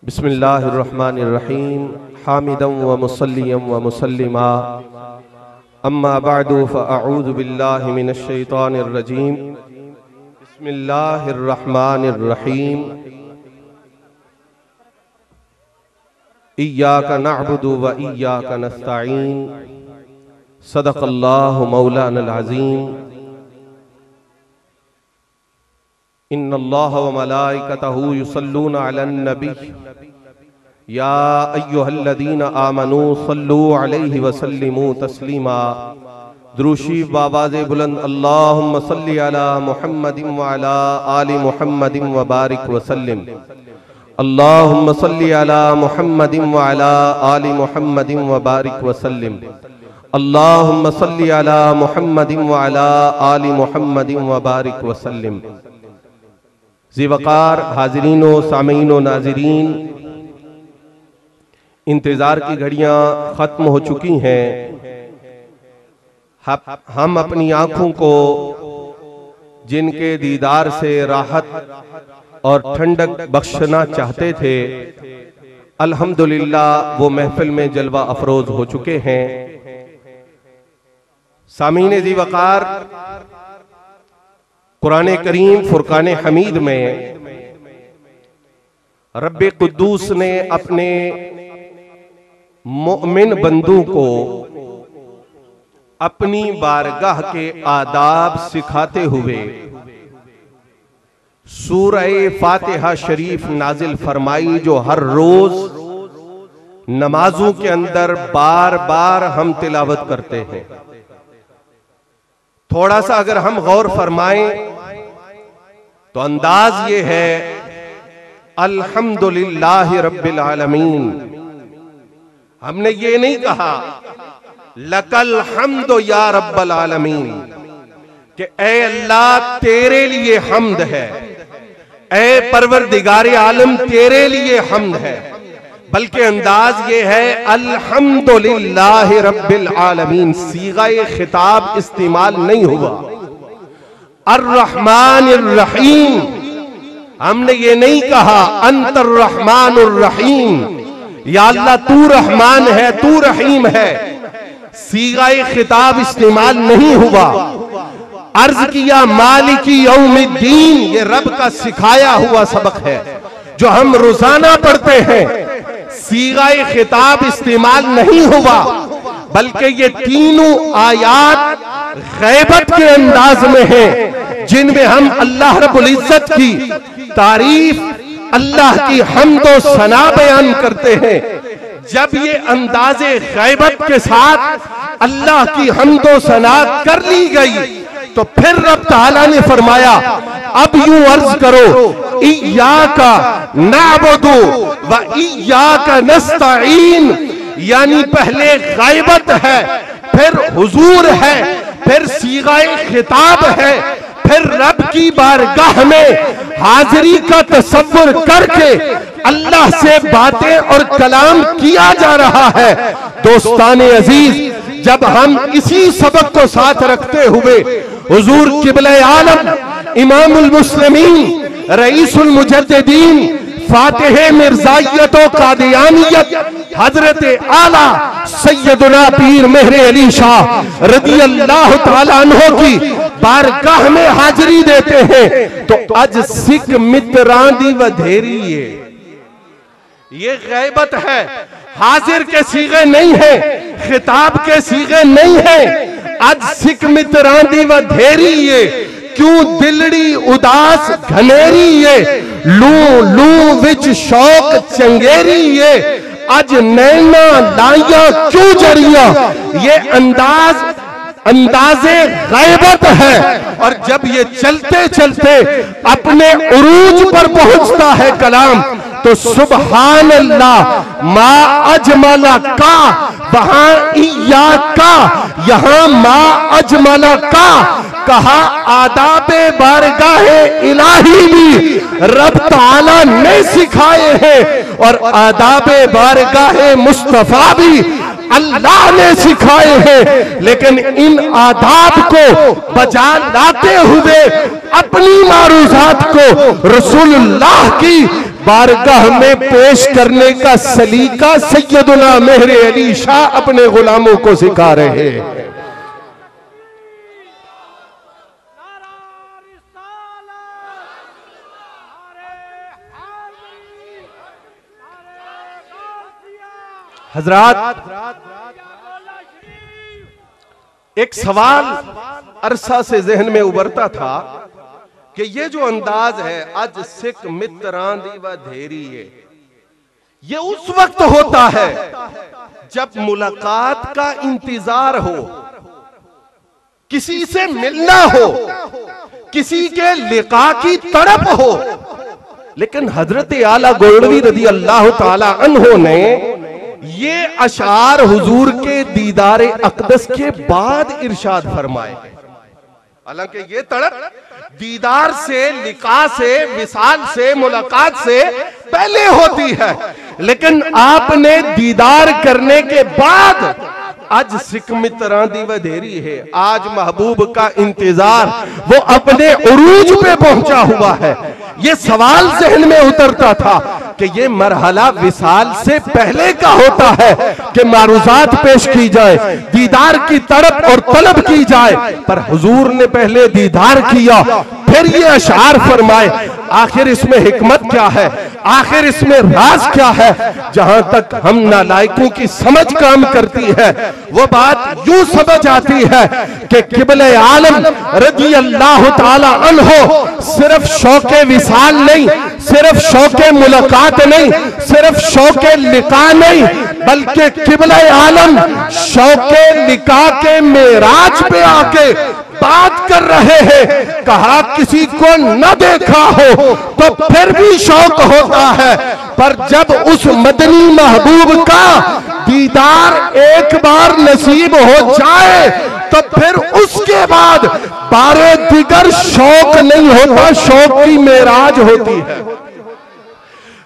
बिस्मिल्लाहिर्रहमानिर्रहीम हामिदम व मुसल्लियम व मुसल्लिमा अम्मा बअदु फ़अऊज़ु बिल्लाहि मिनश शैतानिर रजीम बिस्मिल्लाहिर्रहमानिर्रहीम इय्याका नअबुदु व इय्याका नस्तईन सदक़ल्लाहु मौलानल अज़ीम इन्नल्लाह व मलाइकतहु युसल्लूना अलन नबी या अय्युहल्लज़ीना आमनू सल्लू अलैहि व सल्लिमू तस्लीमा। द्रूशी बाबाज़े बुलंद अल्लाहुम्मा सल्ली अला मुहम्मदिन व अला आलि मुहम्मदिन व बारिक व सल्लिम। अल्लाहुम्मा सल्ली अला मुहम्मदिन व अला आलि मुहम्मदिन व बारिक व सल्लिम। अल्लाहुम्मा सल्ली अला मुहम्मदिन व अला आलि मुहम्मदिन व बारिक व सल्लिम। ज़िवकार हाज़रीनो सामीनो नाज़रीन, इंतज़ार की घड़ियां ख़त्म हो चुकी हैं। हम अपनी आँखों को जिनके दीदार से राहत और ठंडक बख्शना चाहते थे, अल्हम्दुलिल्लाह वो महफिल में जलवा अफरोज हो चुके हैं। सामीने ज़िवकार, कुरान करीम फुरकान हमीद में रब्बे कुद्दूस ने अपने मोमिन बंदू को अपनी बारगाह के आदाब सिखाते हुए सूरह फातिहा शरीफ नाजिल फरमाई, जो हर रोज नमाजों के अंदर बार बार हम तिलावत करते हैं। थोड़ा सा अगर हम गौर फरमाएं तो अंदाज ये है, अल्हम्दुलिल्लाहि रब्बिल आलमीन। हमने ये नहीं कहा लकल हम्दो या रब्बल आलमीन कि ए अल्लाह तेरे लिए हम्द है, ए परवरदिगारे आलम तेरे लिए हम्द है, बल्कि अंदाज ये है अल्हम्दुलिल्लाहि रब्बिल आलमीन। सीगाए खिताब इस्तेमाल नहीं हुआ। अर्रहमानिर रहीम, हमने ये नहीं कहा अंतर रहमानुर रहीम, या अल्लाह तू रहमान है तू रहीम है। सीगाए खिताब इस्तेमाल नहीं हुआ। अर्ज किया मालिकी यौमिद्दीन, ये रब का सिखाया हुआ सबक है जो हम रोजाना पढ़ते हैं। सीगाए खिताब इस्तेमाल नहीं हुआ, बल्कि ये तीनों आयात गैबत के अंदाज में हैं, जिनमें हम अल्लाह रब्बुल इज्जत की तारीफ, अल्लाह की हम्द व सना बयान करते हैं। जब ये अंदाजे गैबत के साथ अल्लाह की हम्द व सना कर ली गई, तो फिर रब ताला ने फरमाया अब यूं अर्ज करो इय्याका नअबुदु व इय्याका नस्तईन। यानी पहले गैबत है, फिर हुजूर है, फिर सीगाए खिताब है, फिर रब की बारगाह में हाजिरी का तसव्वुर करके अल्लाह से बातें और कलाम किया जा रहा है। दोस्ताने अजीज, जब हम इसी सबक को साथ रखते हुए हुजूर किबले आलम इमामुल मुस्लिमीन रईसुल मुजद्दिदीन फातिहे मिर्जाइयत व कादियानियत हजरत आला सैयदुना पीर मेहरे अली शाह रदियल्लाहु ताला अन्हु की बारगाह में हाजिरी देते हैं, तो अज सिख मित्रां दी वधेरी है। ये गैबत है, हाजिर के सीगे नहीं है, खिताब के सीगे नहीं है। अज सिख मित्रां दी वधेरी है। क्यों दिलड़ी उदास घनेरी है, लू लू विच शौक चंगेरी है। अज नैना लाइया क्यों जरिया, ये अंदाजे गैबत है। और जब ये चलते चलते अपने उरूज पर पहुंचता है कलाम, तो सुबहान अल्लाह मा अजमला का, वहां इया का, यहां मा अजमला का कहा। आदाबे बारगाहे इलाही भी रब ताला ने सिखाए हैं, और आदाबे बारगाहे मुस्तफा भी अल्लाह ने सिखाए हैं। लेकिन इन आदाब को बजा लाते हुए अपनी मारूजात को रसूलुल्लाह की बारगाह में पेश करने का सलीका सैयदुना मेहर अली शाह अपने गुलामों को सिखा रहे हैं। हजरात, एक सवाल अरसा से जहन में उभरता था कि ये जो अंदाज है अज सिख मित्रां दी वधेरी है, ये उस वक्त होता है जब मुलाकात का इंतजार हो, किसी से मिलना हो, किसी के लिका की तड़प हो। लेकिन हजरत आला गोल्डवी रदी अल्लाह ताला अन्हो ने ये अशार हुजूर के दीदार अक़दस के बाद इरशाद फरमाए। हालांकि ये तड़प दीदार से, लिका से, विसाल से, मुलाकात से पहले होती है, लेकिन आपने दीदार करने के बाद आज सिख मित्रां दी वधेरी है। आज महबूब का इंतजार वो अपने उरूज पे पहुंचा हुआ है। ये सवाल जहन में उतरता था कि ये मरहला विसाल से पहले का होता है कि मारूजात पेश की जाए, दीदार की तड़प और तलब की जाए, पर हुजूर ने पहले दीदार किया, फिर ये अशार फरमाए। आखिर इसमें हिकमत क्या है, आखिर इसमें राज क्या है? जहां तक हम नालायकों की समझ काम करती है, वो बात यूं समझ आती है कि किबले आलम रज़ी अल्लाह ताला अन्हो सिर्फ शौके विसाल नहीं, सिर्फ शौके मुलाकात नहीं, सिर्फ शौके लिका नहीं, बल्कि किबले आलम शौके लिका के मेराज पे आके बात कर रहे हैं। कहा किसी को न देखा हो तो फिर भी शौक होता है, पर जब उस मदनी महबूब का दीदार एक बार नसीब हो जाए तो फिर उसके बाद बारे दिगर शौक नहीं होता, शौक की मेराज होती है।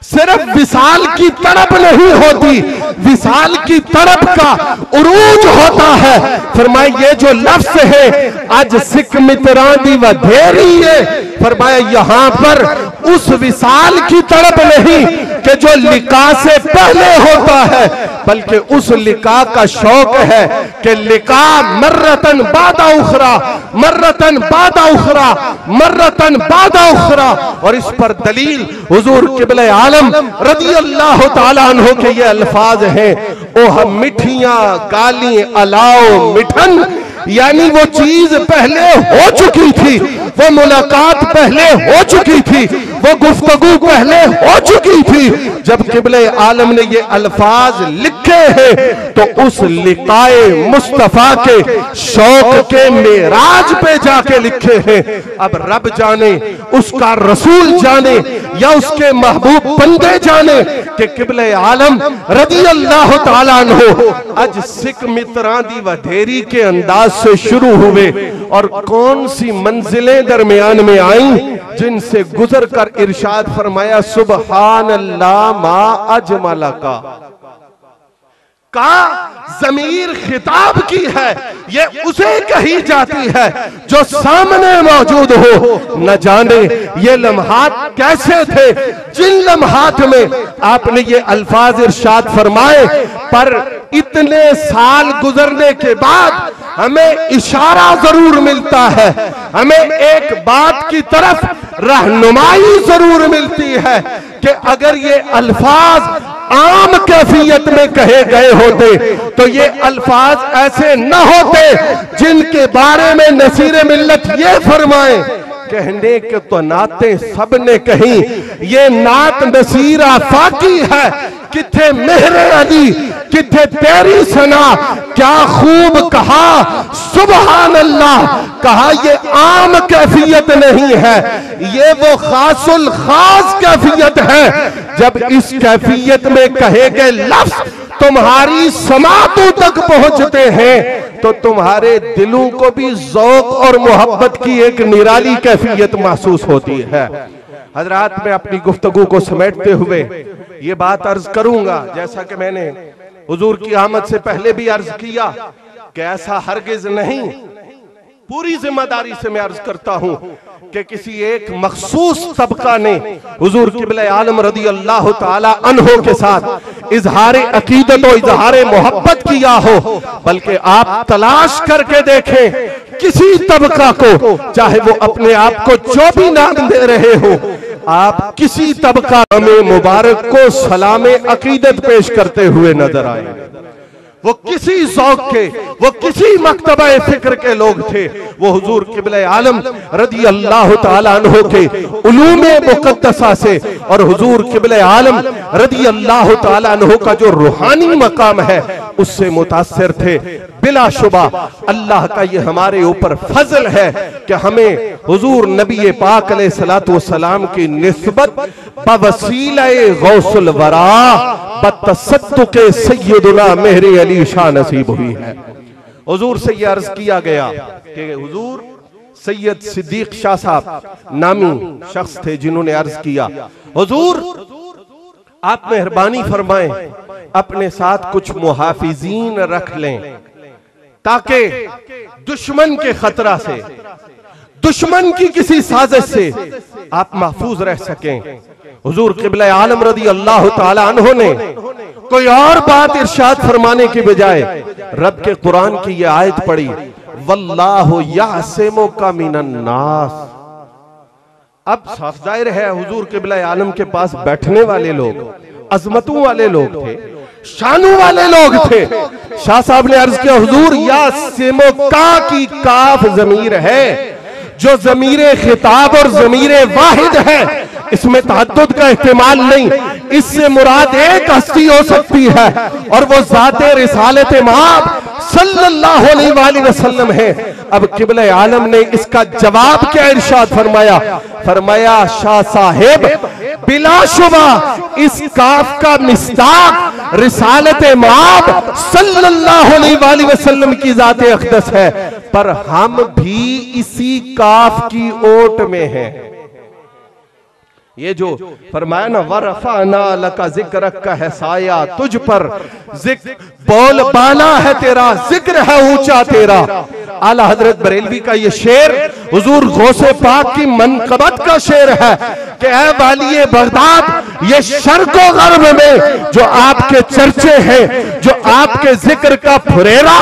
सिर्फ विसाल की तड़प नहीं होती, विसाल की तड़प का उरूज होता है। फरमाया ये जो लफ्ज है आज सिख मित्रां दी वधेरी है, फरमाया यहां पर उस विसाल की तड़प नहीं कि जो लिका से पहले होता है, बल्कि उस लिका का शौक है कि लिका मर्रतन बादा उखरा, मर्रतन बादा उखरा, मर्रतन बादा उखरा। और इस पर दलील हुजूर किबले आलम रज़ी अल्लाह ताला अन्हो के ये अल्फाज हैं, ओ हम मिठियां गाली अलाओ मिठन, यानी वो चीज पहले हो चुकी थी, वो मुलाकात पहले हो चुकी थी, वो गुफ्तगू पहले हो चुकी थी। जब किबले आलम ने ये अल्फाज लिखे हैं तो उस लिकाए मुस्तफा के शौक के मेराज पे जाके लिखे हैं। अब रब जाने, उसका रसूल जाने या उसके महबूब बंदे जाने कि किबले आलम रज़ी अल्लाह ताला अन्हो आज सिख मित्रां दी वधेरी के अंदाज से शुरू हुए और कौन सी मंजिलें दरमियान में आई जिनसे गुजर कर इरशाद फरमाया सुबहान अल्लाह मा अजमला का ज़मीर खिताब की है, ये उसे कही जाती है जो सामने मौजूद हो। न जाने ये लम्हात कैसे थे जिन लम्हात में आपने ये अल्फाज इरशाद फरमाए, पर इतने साल गुजरने के बाद हमें इशारा जरूर मिलता है, हमें एक बात की तरफ रहनुमाई जरूर मिलती है कि अगर ये अल्फाज आम कैफियत में कहे गए होते तो ये अल्फाज ऐसे न होते जिनके बारे में नसीर मिल्लत ये फरमाए, कहने के तो नाते सब ने कही, ये नात नसीर आफाकी है, किथे मेहरे अली किथे तेरी सना, क्या खूब कहा सुबहान अल्लाह। कहा ये आम कैफियत नहीं है, ये वो खासुल खास कैफियत है। जब इस कैफियत में कहे गए लफ्ज तुम्हारी समातों तक पहुंचते हैं तो तुम्हारे दिलों को भी ज़ौक़ और मोहब्बत की एक निराली कैफियत महसूस होती है। हजरात, मैं अपनी गुफ्तगू को समेटते हुए ये बात अर्ज करूंगा, जैसा कि मैंने हुजूर की आमद से पहले भी अर्ज किया कि ऐसा हरगिज नहीं पूरी जिम्मेदारी से मैं अर्ज करता हूं कि किसी एक मखसूस तबका ने हुजूर क़िबला आलम रदी अल्लाह ताला अन्हो के साथ इजहार अकीदत और इजहार मोहब्बत किया हो, बल्कि आप तलाश करके देखें किसी तबका को, चाहे वो अपने आप को जो भी नाम दे रहे हो, आप किसी तबका में मुबारक को सलाम अकीदत पेश करते हुए नजर आए। वो किसी ज़ौक़ के, वो किसी मकतबा फिक्र के लोग थे। वो हुजूर क़िबला आलम रदी अल्लाह ताला अन्हो के उलूमे मुक़द्दसा से और हुजूर क़िबला आलम रदी अल्लाह ताला अन्हो का जो रूहानी मकाम है उससे मुतासिर थे। बिलाशुबा अल्लाह का ये हमारे ऊपर फजल है कि हमें हुजूर नबी पाक अलैहिस्सलातु वस्सलाम की निस्बत बवसीले गौसुल वरा बतसद्दुक़े सय्यदुना मेहरे अली शाह नसीब हुई है। हुजूर से यह अर्ज किया गया कि हुजूर सैयद सिद्दीक शाह साहब नामी शख्स थे जिन्होंने अर्ज किया, हुजूर आप मेहरबानी फरमाएं अपने साथ कुछ मुहाफिजीन रख लें ताकि दुश्मन के खतरा से, दुश्मन की किसी साजिश से आप महफूज रह सकें। हुजूर क़िबला आलम रदी अल्लाह ताला अन्हो ने कोई और बात इरशाद फरमाने के बजाय रब के कुरान की यह आयत पढ़ी, वल्लाहु यासिमुका मिनन नास। अब साफ जाहिर है हुजूर क़िबला आलम के पास बैठने वाले लोग अजमतों वाले लोग थे, शानों वाले लोग थे। शाह साहब ने अर्ज किया, हुजूर यासिमुका की काफ ज़मीर है जो ज़मीरे खिताब और ज़मीरे वाहिद है, इसमें तअद्दुद का इस्तेमाल नहीं। इससे मुराद एक हस्ती हो सकती है और वो ज़ाते रिसालत माब सल्लल्लाहु अलैहि वसल्लम है। अब क़िबला आलम ने इसका जवाब क्या इरशाद फरमाया, फरमाया शाह साहेब बिलाशुबा इस काफ का मिस्ताक रिसालत माब सल्लल्लाहु अलैहि वसल्लम की ज़ाते अक़दस है, पर हम भी इसी काफ की ओट में हैं। ये जो फरमाया ना वरफ़अना लका ज़िक्रक का है साया तुझ पर, जिक्र बोल बाला है तेरा, जिक्र है ऊंचा तेरा। आला हजरत बरेलवी का ये शेर हुजूर गौसे पाक की मनक़बत का शेर है कि ऐ वालिए बगदाद ये शर्क़ो गर्ब में जो आपके चर्चे हैं, जो आपके जिक्र का फुरेरा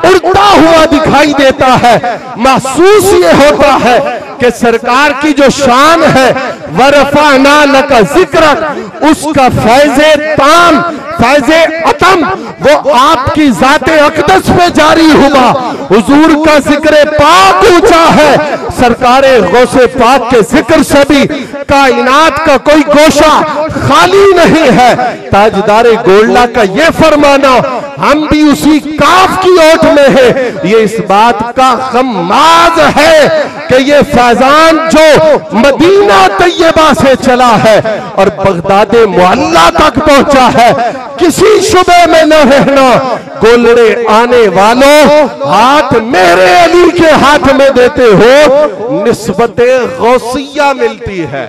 उड़ता हुआ दिखाई देता है, महसूस ये होता है कि सरकार की जो शान है वरफ़अना लका ज़िक्रक, उसका फैज़े ताम फैज़े अतम वो आपकी ज़ाते अक़दस पे जारी हुआ। हुजूर का जिक्र पाक ऊंचा है, सरकारे गौसे पाक के जिक्र से भी कायनात का कोई गोशा खाली नहीं है। ताजदारे गोल्डा का ये फरमाना हम भी उसी काफ की ओट में है, ये इस बात का खम्माज है कि ये फैजान जो मदीना तैयबा से चला है और बगदाद मुअल्ला तक पहुंचा है, किसी शुबे में न रहना। गोलड़े आने वालों हाथ मेरे अली के हाथ में देते हो, निस्बते गौसिया मिलती है।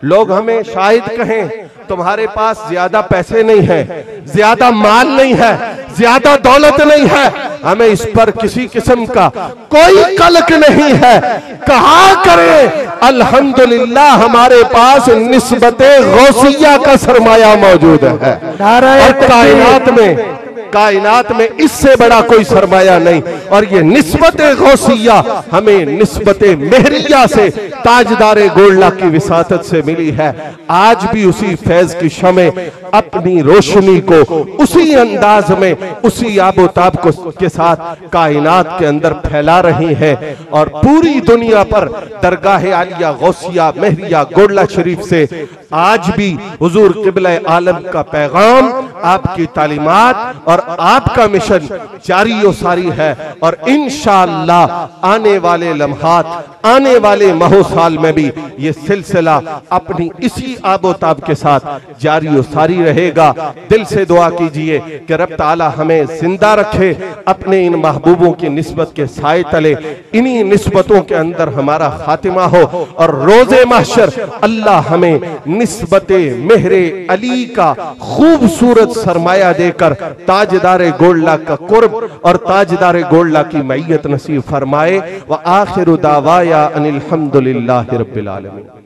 लोग हमें शायद कहें तुम्हारे पास ज्यादा पैसे नहीं है, ज्यादा माल नहीं है, ज्यादा दौलत नहीं है, हमें इस पर किसी किस्म का कोई कलक नहीं है। कहा करें अल्हम्दुलिल्लाह हमारे पास निस्बते गौसिया का सरमाया मौजूद है और कायनात में इससे बड़ा कोई सरमाया नहीं। और ये निस्बत गौसिया हमें निस्बत मेहरिया से ताजदारे गोल्डा की विसातत से मिली है। आज भी उसी फैज की शमे अपनी रोशनी को उसी अंदाज में, उसी आबोताब को के साथ कायनात के अंदर फैला रही है और पूरी दुनिया पर दरगाह आलिया गौसिया मेहरिया गोल्डा शरीफ से आज भी हुजूर क़िबला आलम का पैगाम, आपकी तालीमात और आपका मिशन जारी और सारी है। और इंशाअल्लाह आने वाले लम्हात, आने वाले महो साल में भी ये सिलसिला अपनी इसी आबोताब के साथ जारी और सारी रहेगा। दिल से दुआ कीजिए कि रब ताला हमें जिंदा रखे अपने इन महबूबों की निस्बत के साए तले, इन्हीं निस्बतों के अंदर हमारा खातिमा हो और रोज़े महशर अल्लाह हमें निस्बते मेहरे अली का खूबसूरत खूबसूरत सरमाया देकर ताजदार गोल्ला का कुर्ब और ताजदार गोल्ला की मैयत नसीब फरमाए। व आखिरु दावाया अनिल हम्दुलिल्लाहि रब्बिल आलमीन।